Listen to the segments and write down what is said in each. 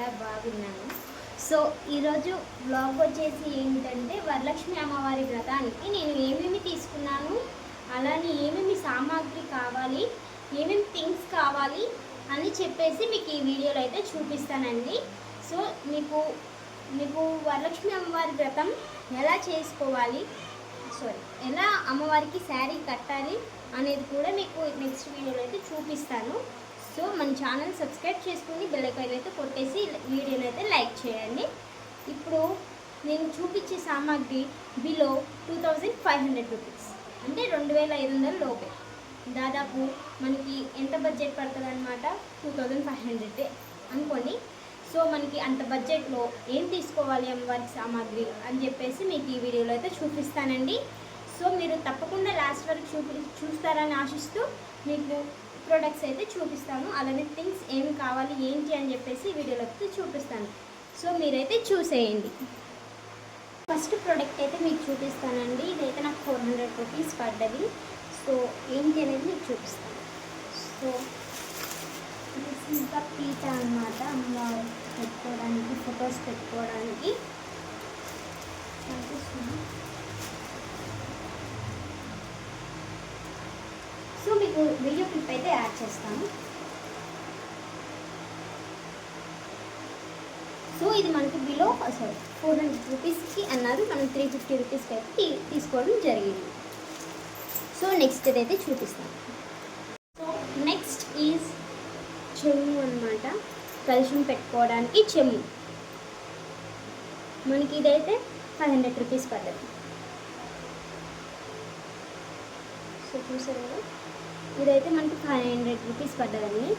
చాలా బాగున్నాను. సో ఈరోజు బ్లాగ్ వచ్చేసి ఏంటంటే వరలక్ష్మి అమ్మవారి వ్రతానికి నేను ఏమేమి తీసుకున్నాను, అలానే ఏమేమి సామాగ్రి కావాలి, ఏమేమి థింగ్స్ కావాలి అని చెప్పేసి మీకు ఈ వీడియోలో అయితే చూపిస్తానండి. సో మీకు వరలక్ష్మి అమ్మవారి వ్రతం ఎలా చేసుకోవాలి, ఎలా అమ్మవారికి శారీ కట్టాలి అనేది కూడా మీకు నెక్స్ట్ వీడియోలో అయితే చూపిస్తాను. సో మన ఛానల్ సబ్స్క్రైబ్ చేసుకుని బెల్ ఐకాన్ అయితే కొట్టేసి వీడియోని అయితే లైక్ చేయండి. ఇప్పుడు నేను చూపించే సామాగ్రి బిలో 2500 రూపీస్, అంటే 2500 లోపే. దాదాపు మనకి ఎంత బడ్జెట్ పడుతుంది అనమాట, 2500 అనుకోండి. సో మనకి అంత బడ్జెట్లో ఏం తీసుకోవాలి అమ్మవారికి సామాగ్రి అని చెప్పేసి మీకు ఈ వీడియోలో అయితే చూపిస్తానండి. సో మీరు తప్పకుండా లాస్ట్ వరకు చూస్తారని ఆశిస్తూ మీకు ప్రోడక్ట్స్ అయితే చూపిస్తాను, అలానే థింగ్స్ ఏమి కావాలి ఏంటి అని చెప్పేసి వీడియోలో అయితే చూపిస్తాను. సో మీరైతే చూసేయండి. ఫస్ట్ ప్రోడక్ట్ అయితే మీకు చూపిస్తానండి. ఇదైతే నాకు 400 రూపీస్ పడ్డది. సో ఏంటి అనేది మీకు చూపిస్తాను. సో దిస్ ఈజ్ ద పీట అనమాట, అమ్మవారు పెట్టుకోవడానికి, ఫొటోస్ పెట్టుకోవడానికి. సో మీకు వీడియో క్లిప్ అయితే యాడ్ చేస్తాను. సో ఇది మనకి బిలో 400 రూపీస్కి అన్నారు, మనం 350 రూపీస్కి అయితే తీసుకోవడం జరిగింది. సో నెక్స్ట్ ఇదైతే చూపిస్తాను. సో నెక్స్ట్ ఈజ్ చెమ్ము అనమాట, కలుషం పెట్టుకోవడానికి చెమ్ము. మనకి ఇదైతే 500 రూపీస్ పడ్డది. సో చూసారు కదా, ఇదైతే మనకి 500 రూపీస్ పడ్డదండి.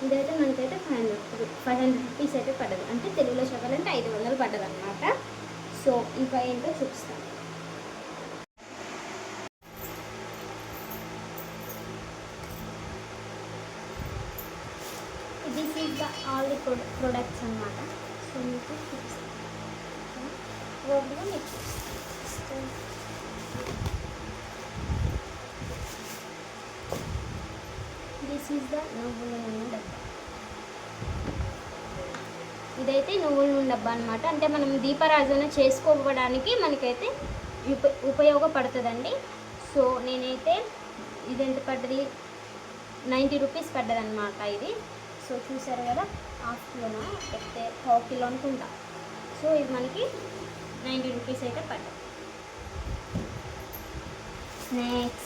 ఇదైతే మనకైతే 500 రూపీస్ అయితే పడ్డది, అంటే తెలుగులో చెప్పాలంటే 500 పడ్డది అనమాట. సో ఇంకా ఏంటో చూపిస్తాను. This is the all the products అనమాట. సో మీకు చూపిస్తాను, మీకు చూపిస్తాను. దిస్ ఈజ్ ద నువ్వుల నూనె డబ్బా. ఇదైతే నువ్వుల నూనె డబ్బా అనమాట, అంటే మనం దీపారాధన చేసుకోవడానికి మనకైతే ఉపయోగపడుతుందండి. సో నేనైతే ఇది ఎంత పడ్డది, 90 రూపీస్ పడ్డది అనమాట ఇది. సో చూసారు కదా, హాఫ్ కిలోనా లేకపోతే 1/2 కిలో అనుకుంటా. సో ఇది మనకి 90 రూపీస్ అయితే పడ్డది. నెక్స్ట్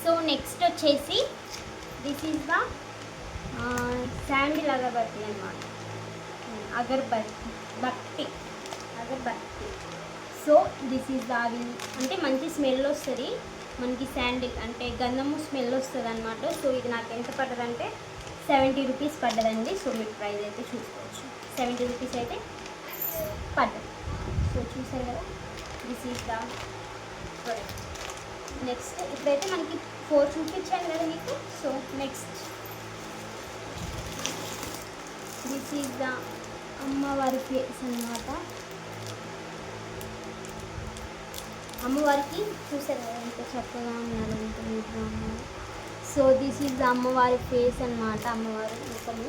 సో నెక్స్ట్ వచ్చేసి దిస్ ఈజ్ ద శాండిల్ అగరబత్తి అనమాట, అగరబత్తి. సో దిస్ ఈజ్ ద ఆవిల్, అంటే మంచి స్మెల్ వస్తుంది మనకి, శాండిల్ అంటే గంధము స్మెల్ వస్తుంది అనమాట. సో ఇది నాకు ఎంత పడ్డదంటే 70 రూపీస్ పడ్డదండి. సో మీకు ప్రైస్ అయితే చూసుకోవచ్చు, 70 రూపీస్ అయితే పడ్డది. సో చూసారు కదా, this is the product. Next ఇప్పుడైతే మనకి 4 చూపించాను కదా మీకు. So next this is the అమ్మవారి ఫేస్ అనమాట. అమ్మవారికి చూసారు కదా ఎంత చక్కగా ఉన్నారు, ఎంత నీట్గా ఉన్నారు. సో దిస్ ఈజ్ ద అమ్మవారి ఫేస్ అనమాట, అమ్మవారి ముఖము.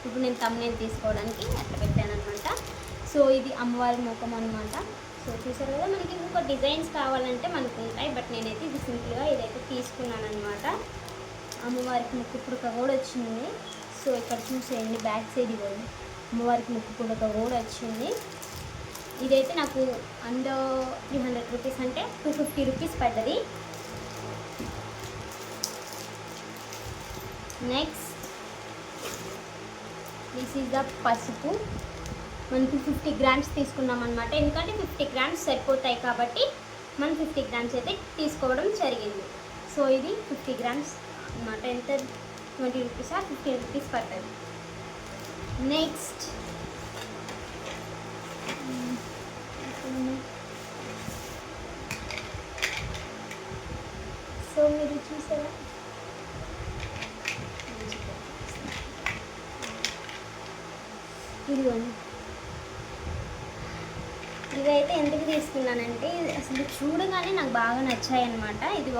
ఇప్పుడు నేను తమ్నేల్ తీసుకోవడానికి అట్లా పెట్టాను అనమాట. సో ఇది అమ్మవారి ముఖం అనమాట. సో చూసారు కదా, మనకి ఇంకొక డిజైన్స్ కావాలంటే మనకు ఉంటాయి, బట్ నేనైతే ఇది సింపుల్గా ఇదైతే తీసుకున్నాను అనమాట. అమ్మవారికి ముక్కు పుడక కూడా వచ్చింది. సో ఇక్కడ చూసేయండి, బ్యాక్ సైడ్ ఇవ్వండి, అమ్మవారికి ముక్కు పుడక కూడా వచ్చింది. ఇదైతే నాకు అండర్ 300 రూపీస్, అంటే 250 రూపీస్ పడ్డది. నెక్స్ట్ దిస్ ఈజ్ ద పసుపు. మనకి 50 గ్రామ్స్ తీసుకున్నాం అనమాట, ఎందుకంటే 50 గ్రామ్స్ సరిపోతాయి కాబట్టి మనం 50 గ్రామ్స్ అయితే తీసుకోవడం జరిగింది. సో ఇది 50 గ్రామ్స్ అనమాట, ఎంత 20 రూపీస్ 50 రూపీస్ పడుతుంది. నెక్స్ట్ సో మీరు చూసారా, ఇదిగోండి, ఇవైతే ఎందుకు తీసుకున్నానంటే అసలు చూడగానే నాకు బాగా నచ్చాయి అన్నమాట. ఇది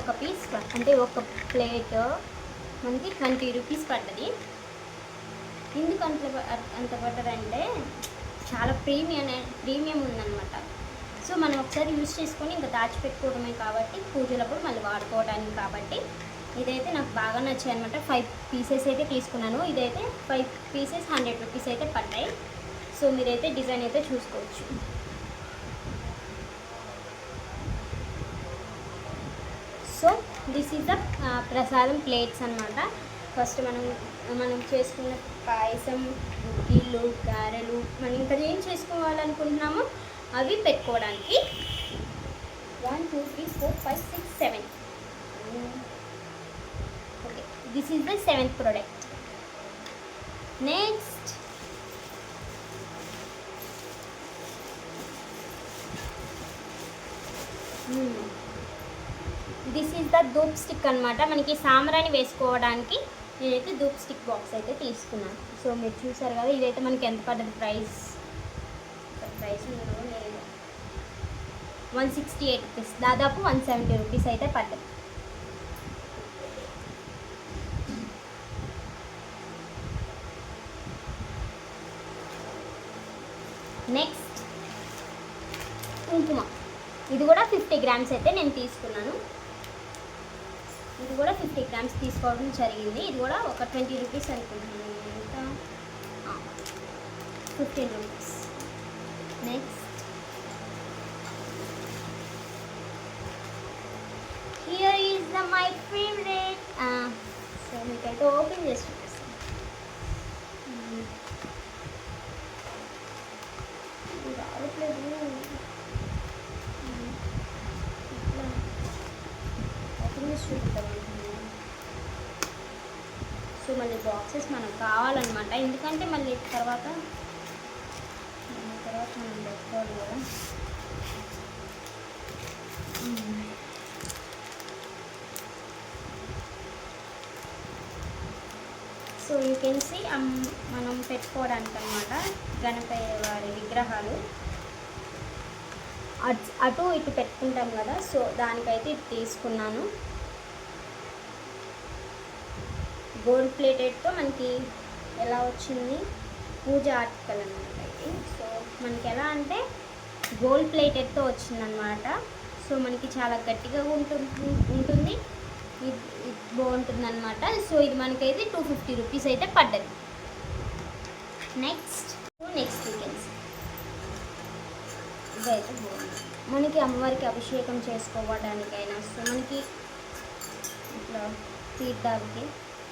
ఒక పీస్ అంటే ఒక ప్లేట్ మనకి 20 రూపీస్ పడ్డది. ఎందుకు అంత పడ్డదంటే చాలా ప్రీమియం ఉందన్నమాట. సో మనం ఒకసారి యూజ్ చేసుకొని ఇంకా దాచిపెట్టుకోవడమే కాబట్టి పూజలప్పుడు మళ్ళీ వాడుకోవడానికి కాబట్టి ఇదైతే నాకు బాగా నచ్చాయి అనమాట. 5 పీసెస్ అయితే తీసుకున్నాను. ఇదైతే 5 పీసెస్ 100 రూపీస్ అయితే పడ్డాయి. సో మీరైతే డిజైన్ అయితే చూసుకోవచ్చు. సో దిస్ ఈజ్ ద ప్రసాదం ప్లేట్స్ అనమాట. ఫస్ట్ మనం చేసుకున్న పాయసం, గుగ్గిళ్ళు, గారెలు, మనం ఇంకా ఏం చేసుకోవాలనుకుంటున్నామో అవి పెట్టుకోవడానికి 1 2 3 4 5 6 7. Okay, this is the 7th product. Next this is the dhoop stick అనమాట. మనకి సాంబ్రాణి వేసుకోవడానికి నేనైతే ధూప్ స్టిక్ బాక్స్ అయితే తీసుకున్నాను. సో మీరు చూసారు కదా, ఇదైతే మనకి ఎంత పడ్డది ప్రైస్ లేదు, 168 రూపీస్, దాదాపు 170 రూపీస్ అయితే పడ్డది. నెక్స్ట్ కుంకుమ, ఇది కూడా 50 గ్రామ్స్ అయితే నేను తీసుకున్నాను. ఇది కూడా 50 గ్రామ్స్ తీసుకోవడం జరిగింది. ఇది కూడా ఒక 20 రూపీస్ అనుకుంటున్నాను. ఇంకా 15 rupees. Next here is my favourite. So మీకైతే ఓపెన్ చేసి చూపిస్తాను. ఇది రావట్లేదు. సో మళ్ళీ బాక్సెస్ మనకు కావాలన్నమాట. ఎందుకంటే మళ్ళీ తర్వాత మనం పెట్టుకోవాలి కదా. సో యూ కెన్ సీ మనం పెట్టుకోవడానికి అనమాట గణపతి వారి విగ్రహాలు అటు ఇటు పెట్టుకుంటాం కదా. సో దానికైతే ఇది తీసుకున్నాను. గోల్డ్ ప్లేటెడ్తో మనకి ఎలా వచ్చింది, పూజ ఆర్టికల్ అనమాట ఇది. సో మనకి ఎలా అంటే గోల్డ్ ప్లేటెడ్తో వచ్చిందనమాట. సో మనకి చాలా గట్టిగా ఉంటుంది, ఇది బాగుంటుంది అనమాట. సో ఇది మనకైతే 250 రూపీస్ అయితే పడ్డది. నెక్స్ట్ వీకెండ్స్ ఇదైతే బాగుంది. మనకి అమ్మవారికి అభిషేకం చేసుకోవడానికైనా, సో మనకి ఇట్లా తీర్థాలకి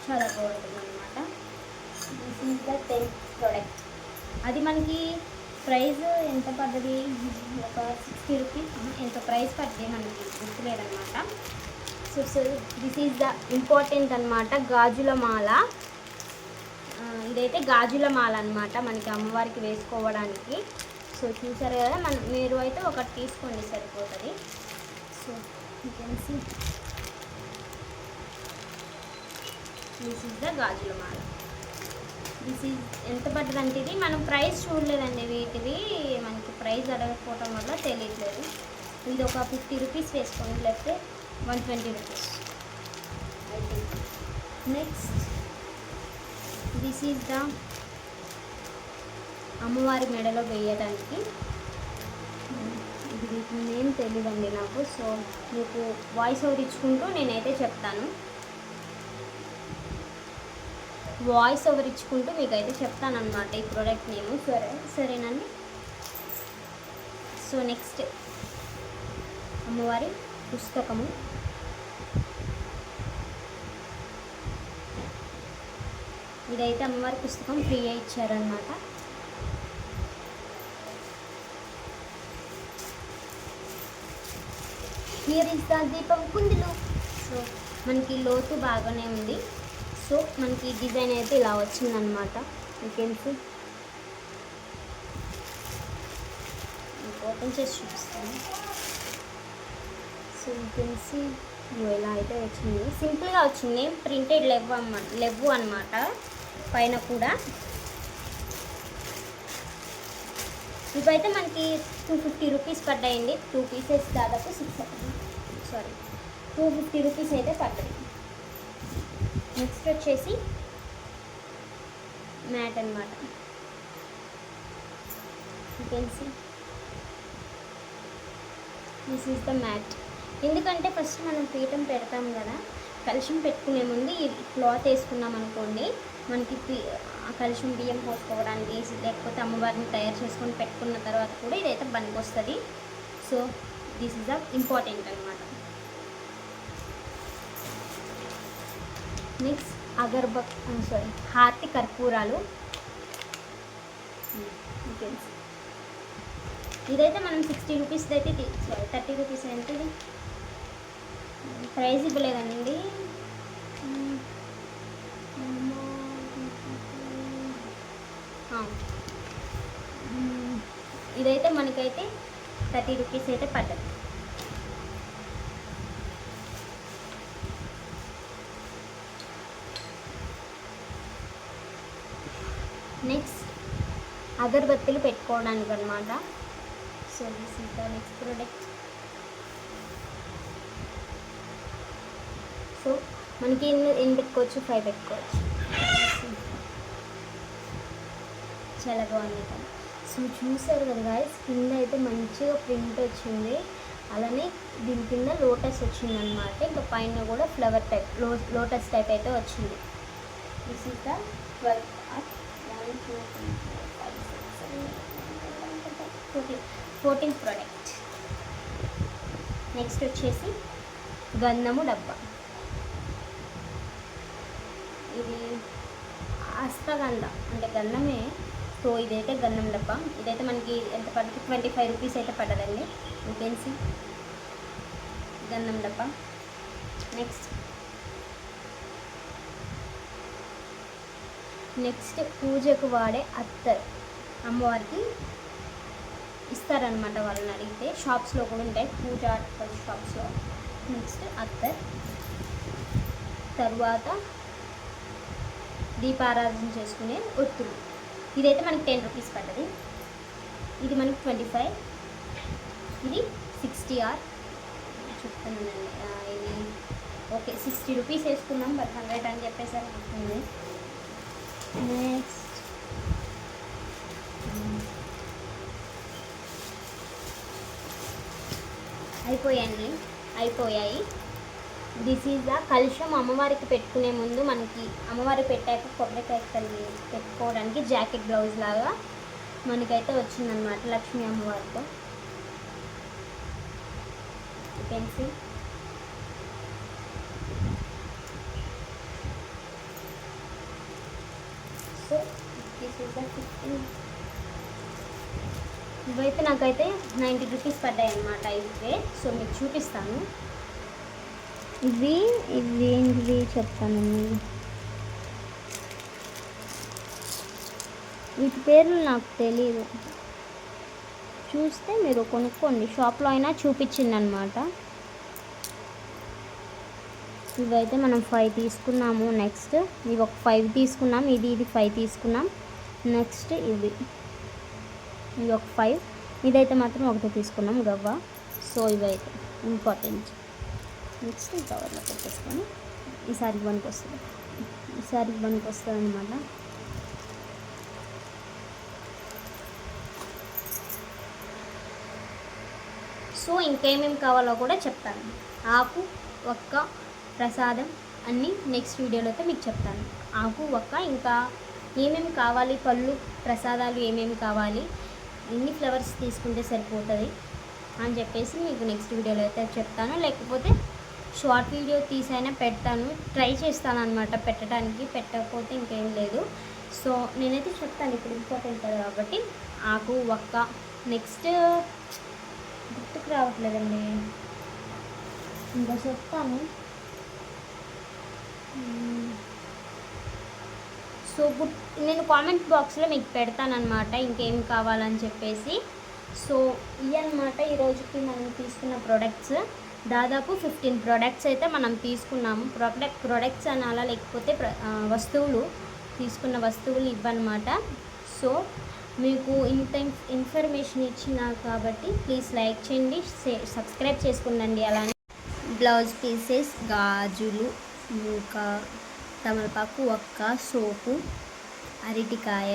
చాలా బాగుంటుంది అనమాట. This is the 10th product. అది మనకి ప్రైస్ ఎంత పడ్డది, ఒక 60 రూపీస్ ఎంత ప్రైస్ పడ్డది మనకి గుర్తులేదన్నమాట. So this is the important అనమాట, గాజుల మాల. ఇదైతే గాజుల మాల అనమాట, మనకి అమ్మవారికి వేసుకోవడానికి. సో చూసారు కదా, మీరు అయితే ఒకటి తీసుకోండి సరిపోతుంది. So you can see this is the గాజుల మాల. దిస్ ఈజ్ ఎంత పడ్డదంటే ఇది మనం ప్రైస్ చూడలేదండి, వీటివి మనకి ప్రైస్ అడగకపోవడం వల్ల తెలియట్లేదు. ఇది ఒక 50 రూపీస్ వేసుకోండి, లేకపోతే 120 rupees I think. Next this is the అమ్మవారి మెడలో వేయడానికి. ఇది నేమ్ తెలియదండి నాకు. సో మీకు వాయిస్ ఓవర్ ఇచ్చుకుంటూ నేనైతే చెప్తాను, మీకైతే చెప్తాను అనమాట ఈ ప్రోడక్ట్ నేము. సరేనండి. సో నెక్స్ట్ అమ్మవారి పుస్తకము. ఇదైతే అమ్మవారి పుస్తకం ఫ్రీగా ఇచ్చారనమాట. హియర్ ఈజ్ ద దీపం కుందులు. సో మనకి లోతు బాగానే ఉంది. సో మనకి డిజైన్ అయితే ఇలా వచ్చిందనమాట. యూ కెన్ సీ, ఓపెన్ చేసి చూపిస్తాను. సో యూ కెన్ సీ ఇలా అయితే వచ్చింది, సింపుల్గా వచ్చింది, ప్రింటెడ్ లెవ్వు అనమాట పైన కూడా. ఇవైతే మనకి 250 రూపీస్ పడ్డాయండి. 2 పీసెస్ దాదాపు 250 రూపీస్ అయితే పడ్డాయి. నెక్స్ట్ వచ్చేసి మ్యాట్ అనమాట. You can see this is the mat. ఎందుకంటే ఫస్ట్ మనం పీఠం పెడతాం కదా, కలుషం పెట్టుకునే ముందు ఈ క్లాత్ వేసుకున్నాం అనుకోండి, మనకి కలుషం బియ్యం పోసుకోవడానికి, లేకపోతే అమ్మవారిని తయారు చేసుకొని పెట్టుకున్న తర్వాత కూడా ఇదైతే పనికి వస్తుంది. So this is the important అనమాట. నెక్స్ట్ హారతి కర్పూరాలు. ఇదైతే మనం 60 రూపీస్ అయితే 30 రూపీస్ ఎంత ఇది ప్రైస్ ఇవ్వలేదండి. ఇదైతే మనకైతే 30 రూపీస్ అయితే పడ్డది. నెక్స్ట్ అగరబత్తులు పెట్టుకోవడానికి అనమాట. So this is the next product. So మనకి ఎన్ని పెట్టుకోవచ్చు, 5 పెట్టుకోవచ్చు. చాలా బాగుంది కదా. సో చూసారు కదా గాయస్, కింద అయితే మంచిగా ప్రింట్ వచ్చింది, అలానే దీని కింద లోటస్ వచ్చింది అనమాట. ఇంకా పైన కూడా ఫ్లవర్ టైప్ లోటస్ టైప్ అయితే వచ్చింది. This is the 14th product. Next వచ్చేసి గంధము డబ్బా. ఇది హస్తగంధ అంటే గంధమే. సో ఇదైతే గంధం డబ్బా. ఇదైతే మనకి ఎంత పడుతుంది, 25 రూపీస్ అయితే పడదండి. యూ కెన్ సీ గంధం డబ్బా. నెక్స్ట్ పూజకు వాడే అత్తర్, అమ్మవారికి ఇస్తారనమాట వాళ్ళని అడిగితే. షాప్స్లో కూడా ఉంటాయి, పూజ షాప్స్లో. నెక్స్ట్ అత్తర్. తర్వాత దీపారాధన చేసుకునే ఒత్తులు. ఇదైతే మనకి 10 రూపీస్ పడ్డది. ఇది మనకి 25, ఇది 60 చెప్తానండి. ఇది ఓకే 60 రూపీస్ వేసుకున్నాం, బట్ 100 అని చెప్పేసరికి వస్తుంది. నెక్స్ట్ అయిపోయాయి. దిస్ ఈజ్ ద కలుషం. అమ్మవారికి పెట్టుకునే ముందు మనకి అమ్మవారి పెట్టాక కొబ్బరికాయ పెట్టుకోవడానికి జాకెట్ బ్లౌజ్ లాగా మనకైతే వచ్చిందనమాట లక్ష్మీ అమ్మవారితో. Pencil. So this is the 15. ఇవైతే నాకైతే 90 రూపీస్ పడ్డాయి అన్నమాట ఇవే. సో మీకు చూపిస్తాను. ఇవి ఏంటివి చెప్తాను. వీటి పేర్లు నాకు తెలియదు, చూస్తే మీరు కొనుక్కోండి. షాప్లో అయినా చూపించిందనమాట. ఇవైతే మనం 5 తీసుకున్నాము. నెక్స్ట్ ఇవి ఒక 5 తీసుకున్నాం. ఇది 5 తీసుకున్నాం. నెక్స్ట్ ఇవి ఒక 5. ఇదైతే మాత్రం ఒకటి తీసుకున్నాం గవ్వ. సో ఇవైతే ఇంపార్టెంట్. నెక్స్ట్ ఈ కవర్లో పెట్టేసుకొని ఈసారి పనికి వస్తుంది అనమాట. సో ఇంకేమేమి కావాలో కూడా చెప్తాను. ఆకు, ఒక్క, ప్రసాదం అన్నీ నెక్స్ట్ వీడియోలో అయితే మీకు చెప్తాను. ఆకు, ఒక్క, ఇంకా ఏమేమి కావాలి, పళ్ళు, ప్రసాదాలు ఏమేమి కావాలి, ఎన్ని ఫ్లవర్స్ తీసుకుంటే సరిపోతుంది అని చెప్పేసి మీకు నెక్స్ట్ వీడియోలో అయితే చెప్తాను. లేకపోతే షార్ట్ వీడియో తీసైనా పెడతాను, ట్రై చేస్తాను అనమాట పెట్టడానికి. పెట్టకపోతే ఇంకేం లేదు. సో నేనైతే చెప్తాను, ఇప్పుడు ఇంపార్టెంట్ కదా కాబట్టి. ఆకు, ఒక్క, నెక్స్ట్ గుర్తుకు రావట్లేదండి, ఇంకా చెప్తాను. సో నేను కామెంట్ బాక్స్లో మీకు పెడతానమాట ఇంకేం కావాలని చెప్పేసి. సో ఇవి అనమాట ఈరోజుకి మనం తీసుకున్న ప్రోడక్ట్స్. దాదాపు 15 ప్రోడక్ట్స్ అయితే మనం తీసుకున్నాము. ప్రోడక్ట్స్ అనాలా లేకపోతే తీసుకున్న వస్తువులు ఇవ్వనమాట. సో మీకు ఇంత ఇన్ఫర్మేషన్ ఇచ్చిన కాబట్టి ప్లీజ్ లైక్ చేయండి, సబ్స్క్రైబ్ చేసుకోండి. అలానే బ్లౌజ్ పీసెస్, గాజులు, ఇంకా తమలపాకు, ఒక్క, సోపు, అరటికాయ,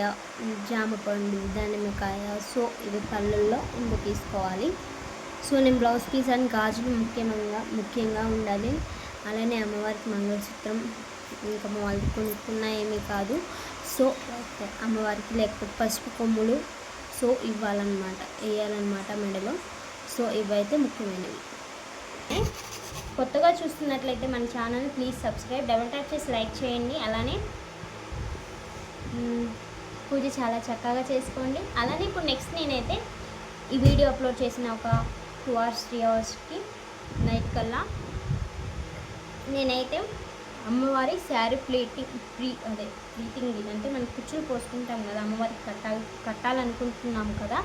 జామపండు, దానిమ్మకాయ, సో ఇవి పళ్ళల్లో ఇంక తీసుకోవాలి. సో నేను బ్లౌజ్ పీస్ అండ్ గాజులు ముఖ్యంగా ఉండాలి. అలానే అమ్మవారికి మంగళసూత్రం ఇంకా మామూలు కొనుక్కున్నా ఏమీ కాదు. సో అమ్మవారికి లేకపోతే పసుపు కొమ్ములు సో వేయాలన్నమాట మెడలో. సో ఇవైతే ముఖ్యమైనవి. కొత్తగా చూస్తున్నట్లయితే మన channel please subscribe, double tap చేసి లైక్ చేయండి. అలానే పూజ చాలా చక్కగా చేసుకోండి. అలానే ఇప్పుడు నెక్స్ట్ నేనైతే ఈ వీడియో అప్లోడ్ చేసిన ఒక 2 hours 3 hours నైట్ కల్లా నేనైతే అమ్మవారి శారీ ప్లీటింగ్ అంటే మనం కుచ్చులు పోసుకుంటాం కదా, అమ్మవారికి కట్టాలనుకుంటున్నాము కదా.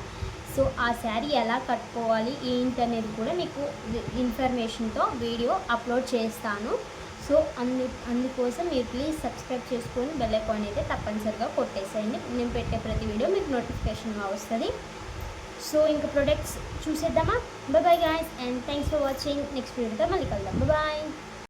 సో ఆ శారీ ఎలా కట్టుకోవాలి ఏంటి అనేది కూడా మీకు ఇన్ఫర్మేషన్తో వీడియో అప్లోడ్ చేస్తాను. సో అందుకోసం మీరు ప్లీజ్ సబ్స్క్రైబ్ చేసుకొని బెల్ ఐకాన్ అయితే తప్పనిసరిగా కొట్టేసేయండి. నేను పెట్టే ప్రతి వీడియో మీకు నోటిఫికేషన్గా వస్తుంది. సో ఇంకా ప్రొడక్ట్స్ చూసేద్దామా. Bye guys and thanks for watching. Next వీడియోతో మళ్ళీ కలుద్దాం. బాయ్.